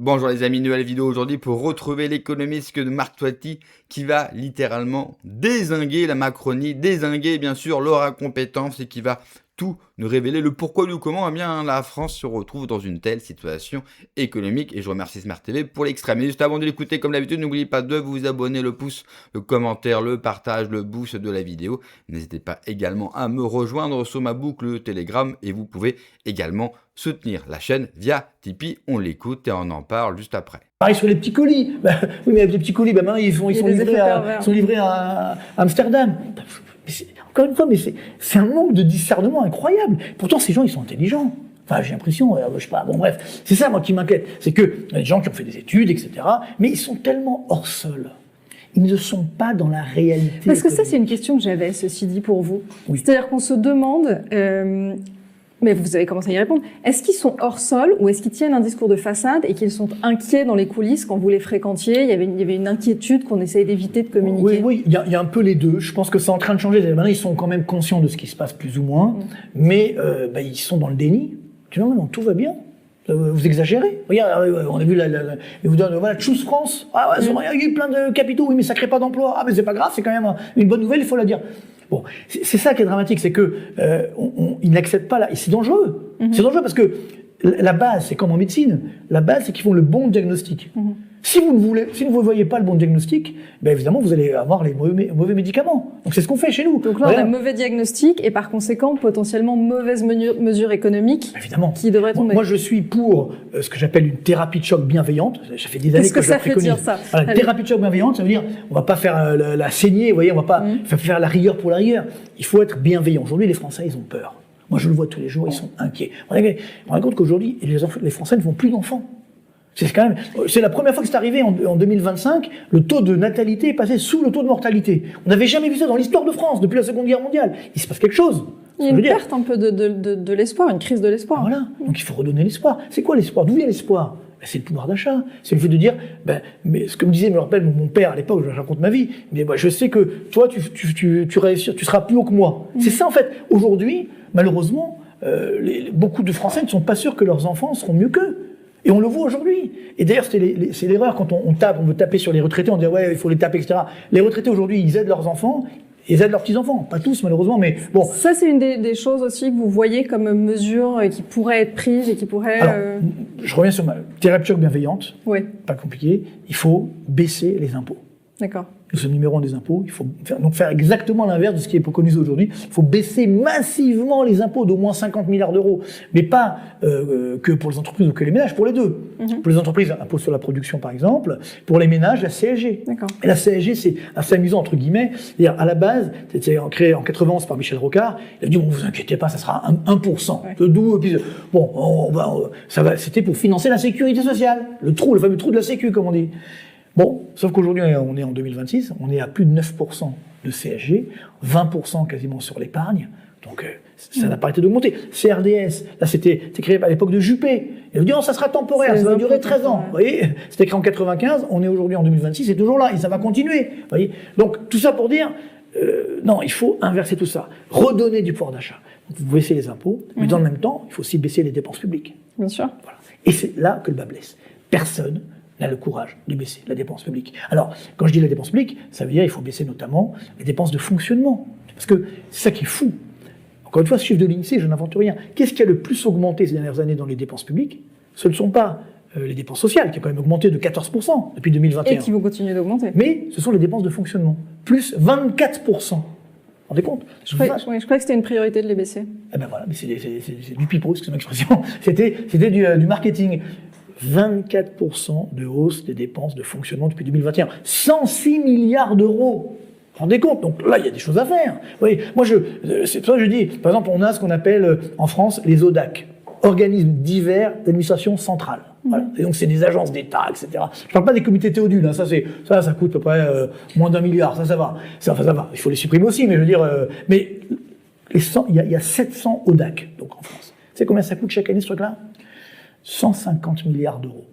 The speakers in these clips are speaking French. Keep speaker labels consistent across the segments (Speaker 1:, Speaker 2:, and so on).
Speaker 1: Bonjour les amis, nouvelle vidéo aujourd'hui pour retrouver l'économiste de Marc Toiti qui va littéralement dézinguer la Macronie, dézinguer bien sûr Laura Compétence et qui va tout nous révéler le pourquoi du comment la France se retrouve dans une telle situation économique. Et je remercie Smart TV pour l'extrême. Et juste avant de l'écouter, comme d'habitude, n'oubliez pas de vous abonner, le pouce, le commentaire, le partage, le boost de la vidéo. N'hésitez pas également à me rejoindre sur ma boucle Telegram et vous pouvez également soutenir la chaîne via Tipeee. On l'écoute et on en parle juste après.
Speaker 2: Pareil sur les petits colis. Oui, mais les petits colis, maintenant, ils sont livrés à Amsterdam. Encore une fois, mais c'est un manque de discernement incroyable. Pourtant, ces gens, ils sont intelligents. Enfin, j'ai l'impression, je sais pas, bon bref, c'est ça moi qui m'inquiète. C'est que y a des gens qui ont fait des études, etc., mais ils sont tellement hors sol. Ils ne sont pas dans la réalité.
Speaker 3: Parce que ça, c'est une question que j'avais, ceci dit, pour vous. Oui. C'est-à-dire qu'on se demande, mais vous avez commencé à y répondre, est-ce qu'ils sont hors sol ou est-ce qu'ils tiennent un discours de façade et qu'ils sont inquiets dans les coulisses quand vous les fréquentiez? Il y avait une inquiétude qu'on essayait d'éviter de communiquer.
Speaker 2: Oui, il y a un peu les deux. Je pense que c'est en train de changer. Maintenant, ils sont quand même conscients de ce qui se passe plus ou moins, mais ils sont dans le déni. Tu vois, non, tout va bien. Vous exagérez. Regarde, on a vu ils vous donnent, voilà, Choose France. Ah ouais, il y a eu plein de capitaux, oui, mais ça crée pas d'emploi. Ah, mais c'est pas grave, c'est quand même une bonne nouvelle, il faut la dire. Bon, c'est ça qui est dramatique, c'est que ils n'acceptent pas et c'est dangereux. C'est dangereux parce que la base, c'est comme en médecine. La base, c'est qu'ils font le bon diagnostic. Si vous ne voyez pas le bon diagnostic, ben évidemment, vous allez avoir les mauvais médicaments. Donc, c'est ce qu'on fait chez nous.
Speaker 3: Donc là, on a mauvais diagnostic et par conséquent, potentiellement, mauvaise mesure économique qui devrait tomber.
Speaker 2: Moi, je suis pour ce que j'appelle une thérapie de choc bienveillante. Ça fait des années que je la préconise.
Speaker 3: Qu'est-ce que ça veut dire, ça?
Speaker 2: Voilà, thérapie de choc bienveillante, ça veut dire, on va pas faire la saignée, vous voyez, on va pas faire la rigueur pour la rigueur. Il faut être bienveillant. Aujourd'hui, les Français, ils ont peur. Moi, je le vois tous les jours, ils sont inquiets. Vous vous rendez compte qu'aujourd'hui, les Français ne font plus d'enfants. C'est la première fois que c'est arrivé en 2025, le taux de natalité est passé sous le taux de mortalité. On n'avait jamais vu ça dans l'histoire de France depuis la Seconde Guerre mondiale. Il se passe quelque chose.
Speaker 3: Il y a une perte un peu de l'espoir, une crise de l'espoir.
Speaker 2: Voilà. Donc il faut redonner l'espoir. C'est quoi l'espoir? D'où vient l'espoir? C'est le pouvoir d'achat. C'est le fait de dire, mais ce que me disait, me rappelle mon père à l'époque, je raconte ma vie, mais je sais que toi, tu seras plus haut que moi. C'est ça en fait. Aujourd'hui, malheureusement, beaucoup de Français ne sont pas sûrs que leurs enfants seront mieux qu'eux. Et on le voit aujourd'hui. Et d'ailleurs, c'est l'erreur quand on veut taper sur les retraités, on dit ouais, il faut les taper, etc. Les retraités aujourd'hui, ils aident leurs enfants, ils aident leurs petits-enfants. Pas tous, malheureusement, mais bon.
Speaker 3: Ça, c'est une des choses aussi que vous voyez comme mesure qui pourrait être prise et qui pourrait...
Speaker 2: Alors, je reviens sur ma thérapie de choc bienveillante.
Speaker 3: Oui.
Speaker 2: Pas compliqué. Il faut baisser les impôts.
Speaker 3: D'accord.
Speaker 2: Nous sommes numéro 1 des impôts. Il faut faire exactement l'inverse de ce qui est préconisé aujourd'hui. Il faut baisser massivement les impôts d'au moins 50 milliards d'euros. Mais pas que pour les entreprises ou que les ménages, pour les deux. Pour les entreprises, impôt sur la production par exemple. Pour les ménages, la CSG.
Speaker 3: D'accord.
Speaker 2: Et la CSG, c'est assez amusant entre guillemets. C'est-à-dire, à la base, c'était créé en 91 par Michel Rocard. Il a dit, bon, vous inquiétez pas, ça sera 1%. Ouais. D'où, bon, c'était pour financer la sécurité sociale. Le fameux trou de la sécu, comme on dit. Bon, sauf qu'aujourd'hui, on est en 2026, on est à plus de 9% de CSG, 20% quasiment sur l'épargne, donc ça n'a pas arrêté d'augmenter. CRDS, là c'était créé à l'époque de Juppé, il a dit, oh, ça sera temporaire, ça va durer 13 ans, vous voyez, c'était créé en 95, on est aujourd'hui en 2026, c'est toujours là, et ça va continuer, vous voyez. Donc tout ça pour dire, non, il faut inverser tout ça, redonner du pouvoir d'achat. Vous baissez les impôts, mais dans le même temps, il faut aussi baisser les dépenses publiques.
Speaker 3: Bien sûr.
Speaker 2: Voilà. Et c'est là que le bas blesse. Personne n'a le courage de baisser la dépense publique. Alors, quand je dis la dépense publique, ça veut dire qu'il faut baisser notamment les dépenses de fonctionnement. Parce que c'est ça qui est fou. Encore une fois, ce chiffre de l'INSEE, je n'invente rien. Qu'est-ce qui a le plus augmenté ces dernières années dans les dépenses publiques? Ce ne sont pas les dépenses sociales, qui ont quand même augmenté de 14% depuis 2021.
Speaker 3: Et qui vont continuer d'augmenter.
Speaker 2: Mais ce sont les dépenses de fonctionnement. Plus 24%. Vous vous rendez compte?
Speaker 3: Je crois que c'était une priorité de les baisser.
Speaker 2: Eh ben voilà, mais c'est du pipeau, excusez-moi l'expression. C'était du marketing. 24% de hausse des dépenses de fonctionnement depuis 2021. 106 milliards d'euros. Vous vous rendez compte? Donc là, il y a des choses à faire. Vous voyez, moi, c'est pour ça que je dis, par exemple, on a ce qu'on appelle en France les ODAC, organismes divers d'administration centrale. Voilà. Et donc, c'est des agences d'État, etc. Je ne parle pas des comités Théodule, hein. Ça coûte à peu près moins d'1 milliard, ça va. Ça va. Il faut les supprimer aussi, mais je veux dire, mais il y a 700 ODAC, donc en France. Vous savez combien ça coûte chaque année, ce truc-là? 150 milliards d'euros.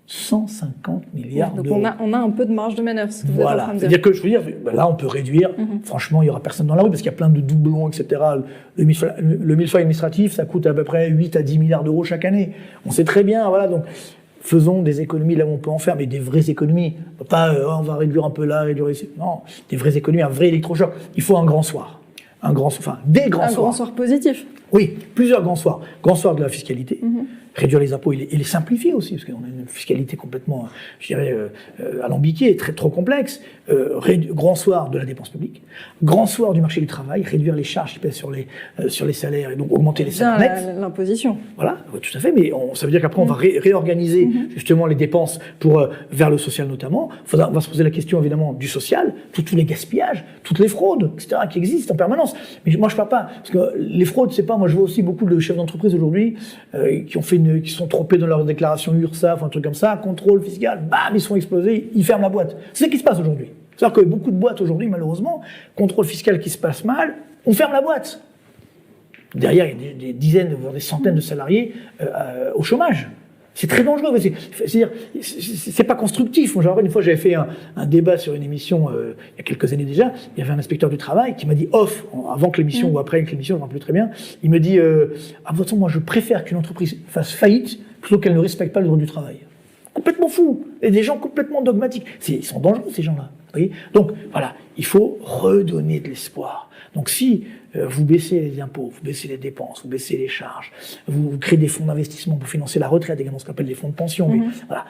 Speaker 2: 150 milliards d'euros.
Speaker 3: Donc on a un peu de marge de manœuvre, ce que vous êtes en train de dire.
Speaker 2: C'est-à-dire que, je veux dire, là, on peut réduire. Franchement, il n'y aura personne dans la rue parce qu'il y a plein de doublons, etc. Le millefeuille administratif, ça coûte à peu près 8 à 10 milliards d'euros chaque année. On sait très bien, voilà. Donc, Faisons des économies là où on peut en faire, mais des vraies économies. Pas on va réduire un peu là, réduire ici. Non, des vraies économies, un vrai électrochoc. Il faut un grand soir. Des grands soirs.
Speaker 3: Un grand soir positif.
Speaker 2: Oui, plusieurs grands soirs. Grand soir de la fiscalité, réduire les impôts et les simplifier aussi, parce qu'on a une fiscalité complètement, je dirais, alambiquée, trop complexe. Grand soir de la dépense publique. Grand soir du marché du travail, réduire les charges qui pèsent sur les salaires et donc augmenter les salaires nets.
Speaker 3: L'imposition.
Speaker 2: Voilà, tout à fait, mais ça veut dire qu'après on va réorganiser justement les dépenses vers le social notamment. On va se poser la question évidemment du social, tous les gaspillages, toutes les fraudes, etc. qui existent en permanence. Mais moi je parle pas, parce que les fraudes, c'est pas, moi je vois aussi beaucoup de chefs d'entreprise aujourd'hui qui sont trompés dans leur déclaration URSSAF, un truc comme ça, contrôle fiscal, bam, ils sont explosés, ils ferment la boîte. C'est ce qui se passe aujourd'hui. C'est-à-dire que beaucoup de boîtes aujourd'hui, malheureusement, contrôle fiscal qui se passe mal, on ferme la boîte. Derrière, il y a des dizaines, voire des centaines de salariés au chômage. C'est très dangereux. C'est-à-dire, c'est pas constructif. Moi, je me rappelle, une fois, j'avais fait un débat sur une émission, il y a quelques années déjà. Il y avait un inspecteur du travail qui m'a dit avant que l'émission ou après que l'émission, je ne me rappelle plus très bien. Il me dit, de toute façon, moi, je préfère qu'une entreprise fasse faillite plutôt qu'elle ne respecte pas le droit du travail. Complètement fou. Et des gens complètement dogmatiques. Ils sont dangereux, ces gens-là. Vous voyez ? Donc, voilà. Il faut redonner de l'espoir. Donc, si vous baissez les impôts, vous baissez les dépenses, vous baissez les charges, vous créez des fonds d'investissement pour financer la retraite, également ce qu'on appelle des fonds de pension. Mais, voilà.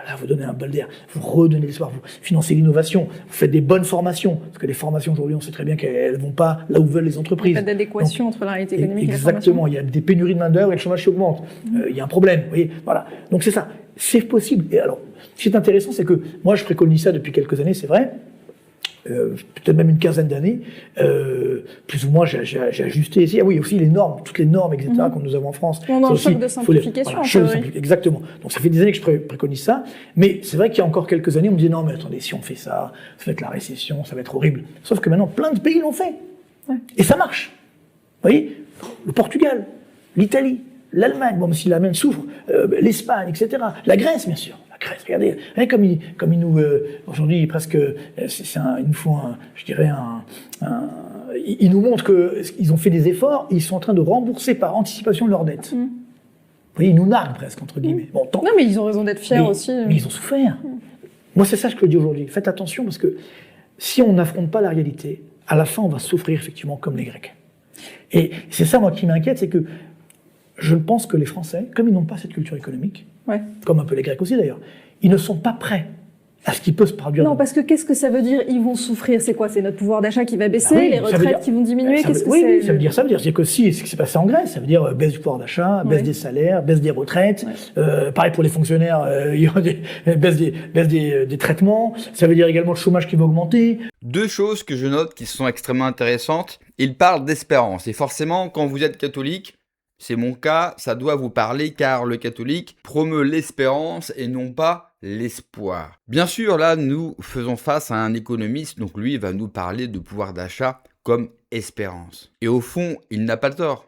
Speaker 2: Là, vous donnez un bol d'air, vous redonnez l'espoir, vous financez l'innovation, vous faites des bonnes formations, parce que les formations aujourd'hui, on sait très bien qu'elles ne vont pas là où veulent les entreprises.
Speaker 3: Il y a d'adéquation entre la réalité économique et la formation.
Speaker 2: Exactement, il y a des pénuries de main-d'œuvre et le chômage qui augmente. Il y a un problème, vous voyez, voilà. Donc c'est ça, c'est possible. Et alors, ce qui est intéressant, c'est que moi, je préconise ça depuis quelques années, c'est vrai. Peut-être même une quinzaine d'années, plus ou moins j'ai ajusté ici. Ah oui, aussi les normes, toutes les normes, etc. que nous avons en France.
Speaker 3: On a un choc de simplification.
Speaker 2: Exactement. Donc ça fait des années que je préconise ça, mais c'est vrai qu'il y a encore quelques années, on me disait non mais attendez, si on fait ça, ça va être la récession, ça va être horrible. Sauf que maintenant, plein de pays l'ont fait. Ouais. Et ça marche. Vous voyez, le Portugal, l'Italie, l'Allemagne, bon, si l'Allemagne souffre, l'Espagne, etc. La Grèce, bien sûr. Regardez, comme ils nous aujourd'hui presque, ils nous font, ils nous montrent qu'ils ont fait des efforts, et ils sont en train de rembourser par anticipation leurs dettes. Vous voyez, ils nous narguent presque entre guillemets. Bon,
Speaker 3: non, mais ils ont raison d'être fiers aussi.
Speaker 2: Mais ils ont souffert. Moi, c'est ça que je dis aujourd'hui. Faites attention parce que si on n'affronte pas la réalité, à la fin, on va souffrir effectivement comme les Grecs. Et c'est ça, moi, qui m'inquiète, c'est que je pense que les Français, comme ils n'ont pas cette culture économique, comme un peu les Grecs aussi d'ailleurs, ils ne sont pas prêts à ce qui peut se produire.
Speaker 3: Non, parce que qu'est-ce que ça veut dire ils vont souffrir? C'est quoi? C'est notre pouvoir d'achat qui va baisser, les retraites qui vont diminuer?
Speaker 2: Ça veut dire c'est que si ce qui s'est passé en Grèce, ça veut dire baisse du pouvoir d'achat, baisse des salaires, baisse des retraites. Pareil pour les fonctionnaires, il y aura baisse des traitements. Ça veut dire également le chômage qui va augmenter.
Speaker 1: Deux choses que je note qui sont extrêmement intéressantes. Il parle d'espérance et forcément, quand vous êtes catholique, c'est mon cas, ça doit vous parler car le catholique promeut l'espérance et non pas l'espoir. Bien sûr, là, nous faisons face à un économiste, donc lui va nous parler de pouvoir d'achat comme espérance. Et au fond, il n'a pas tort.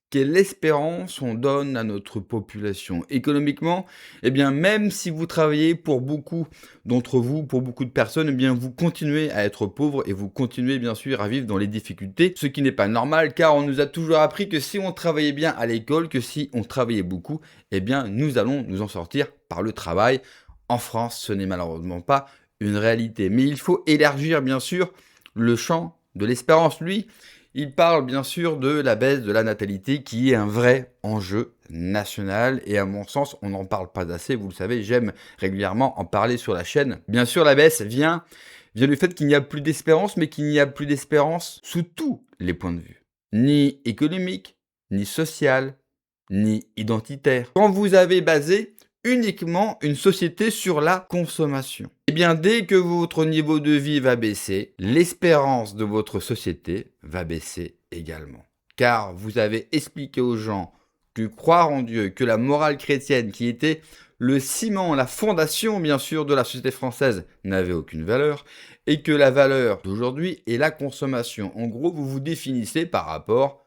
Speaker 1: Quelle espérance on donne à notre population économiquement? Eh bien, même si vous travaillez pour beaucoup d'entre vous, pour beaucoup de personnes, eh bien, vous continuez à être pauvre et vous continuez bien sûr à vivre dans les difficultés, ce qui n'est pas normal car on nous a toujours appris que si on travaillait bien à l'école, que si on travaillait beaucoup, eh bien, nous allons nous en sortir par le travail. En France, ce n'est malheureusement pas une réalité. Mais il faut élargir bien sûr le champ de l'espérance. Lui, il parle bien sûr de la baisse de la natalité qui est un vrai enjeu national et à mon sens, on n'en parle pas assez. Vous le savez, j'aime régulièrement en parler sur la chaîne. Bien sûr, la baisse vient du fait qu'il n'y a plus d'espérance, mais qu'il n'y a plus d'espérance sous tous les points de vue. Ni économique, ni social, ni identitaire. Quand vous avez basé uniquement une société sur la consommation. Eh bien, dès que votre niveau de vie va baisser, l'espérance de votre société va baisser également. Car vous avez expliqué aux gens que croire en Dieu, que la morale chrétienne qui était le ciment, la fondation bien sûr de la société française n'avait aucune valeur et que la valeur d'aujourd'hui est la consommation. En gros, vous vous définissez par rapport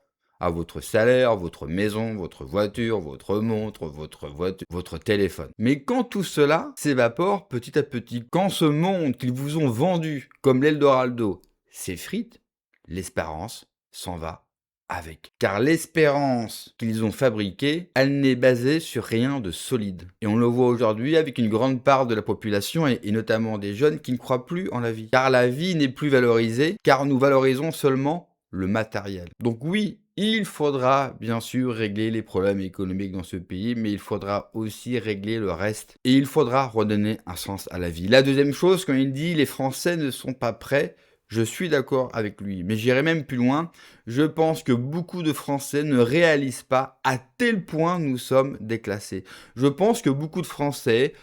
Speaker 1: à votre salaire, votre maison, votre voiture, votre montre, votre téléphone. Mais quand tout cela s'évapore petit à petit, quand ce monde qu'ils vous ont vendu comme l'Eldorado s'effrite, l'espérance s'en va avec. Car l'espérance qu'ils ont fabriquée, elle n'est basée sur rien de solide. Et on le voit aujourd'hui avec une grande part de la population et notamment des jeunes qui ne croient plus en la vie. Car la vie n'est plus valorisée, car nous valorisons seulement le matériel. Donc oui, il faudra bien sûr régler les problèmes économiques dans ce pays, mais il faudra aussi régler le reste. Et il faudra redonner un sens à la vie. La deuxième chose, quand il dit les Français ne sont pas prêts, je suis d'accord avec lui, mais j'irai même plus loin. Je pense que beaucoup de Français ne réalisent pas à tel point nous sommes déclassés. Je pense que beaucoup de Français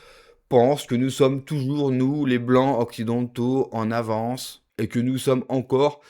Speaker 1: pensent que nous sommes toujours, nous, les Blancs occidentaux, en avance, et que nous sommes encore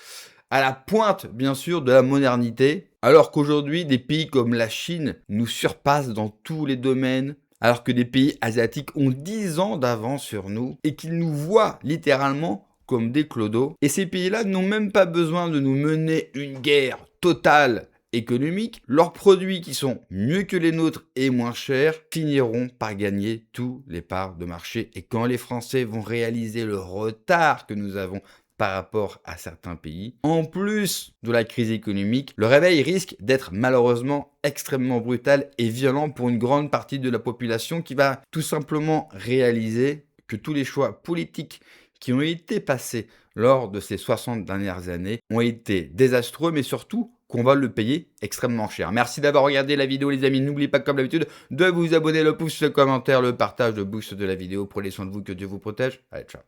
Speaker 1: à la pointe, bien sûr, de la modernité, alors qu'aujourd'hui, des pays comme la Chine nous surpassent dans tous les domaines, alors que des pays asiatiques ont 10 ans d'avance sur nous, et qu'ils nous voient littéralement comme des clodos. Et ces pays-là n'ont même pas besoin de nous mener une guerre totale économique. Leurs produits qui sont mieux que les nôtres et moins chers finiront par gagner tous les parts de marché. Et quand les Français vont réaliser le retard que nous avons par rapport à certains pays, en plus de la crise économique, le réveil risque d'être malheureusement extrêmement brutal et violent pour une grande partie de la population qui va tout simplement réaliser que tous les choix politiques qui ont été passés lors de ces 60 dernières années ont été désastreux, mais surtout qu'on va le payer extrêmement cher. Merci d'avoir regardé la vidéo les amis, n'oubliez pas comme d'habitude de vous abonner, le pouce, le commentaire, le partage, le boost de la vidéo. Prenez soin de vous, que Dieu vous protège. Allez, ciao.